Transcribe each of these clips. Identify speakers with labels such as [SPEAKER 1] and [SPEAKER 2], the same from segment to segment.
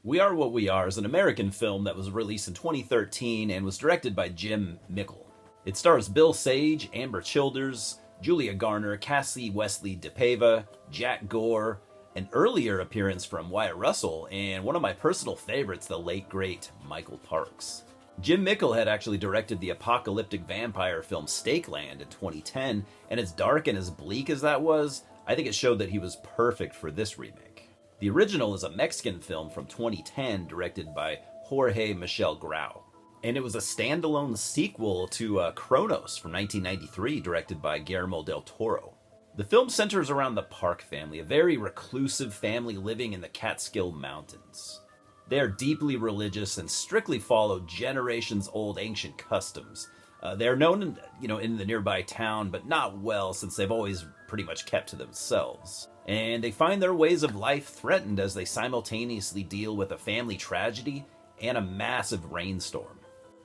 [SPEAKER 1] We Are What We Are is an American film that was released in 2013 and was directed by Jim Mickle. It stars Bill Sage, Amber Childers, Julia Garner, Cassie Wesley DePaiva, Jack Gore, an earlier appearance from Wyatt Russell, and one of my personal favorites, the late great Michael Parks. Jim Mickle had actually directed the apocalyptic vampire film Stakeland in 2010, and as dark and as bleak as that was, I think it showed that he was perfect for this remake. The original is a Mexican film from 2010 directed by Jorge Michel Grau. And it was a standalone sequel to Cronos from 1993 directed by Guillermo del Toro. The film centers around the Park family, a very reclusive family living in the Catskill Mountains. They are deeply religious and strictly follow generations-old ancient customs. They're known in the nearby town, but not well since they've always pretty much kept to themselves. And they find their ways of life threatened as they simultaneously deal with a family tragedy and a massive rainstorm.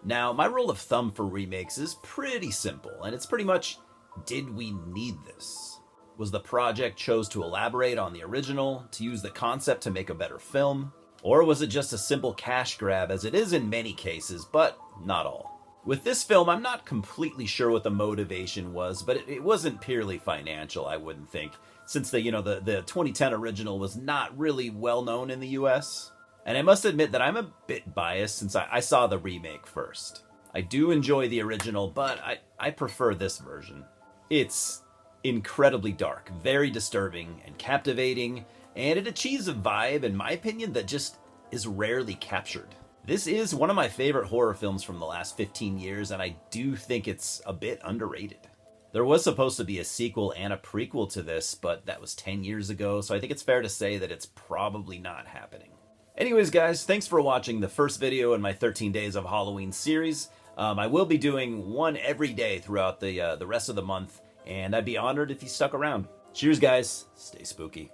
[SPEAKER 1] Now, my rule of thumb for remakes is pretty simple, and it's pretty much, did we need this? Was the project chose to elaborate on the original, to use the concept to make a better film? Or was it just a simple cash grab, as it is in many cases, but not all? With this film, I'm not completely sure what the motivation was, but it wasn't purely financial, I wouldn't think, since the 2010 original was not really well known in the US. And I must admit that I'm a bit biased since I saw the remake first. I do enjoy the original, but I prefer this version. It's incredibly dark, very disturbing and captivating, and it achieves a vibe, in my opinion, that just is rarely captured. This is one of my favorite horror films from the last 15 years, and I do think it's a bit underrated. There was supposed to be a sequel and a prequel to this, but that was 10 years ago, so I think it's fair to say that it's probably not happening. Anyways, guys, thanks for watching the first video in my 13 Days of Halloween series. I will be doing one every day throughout the rest of the month, and I'd be honored if you stuck around. Cheers, guys. Stay spooky.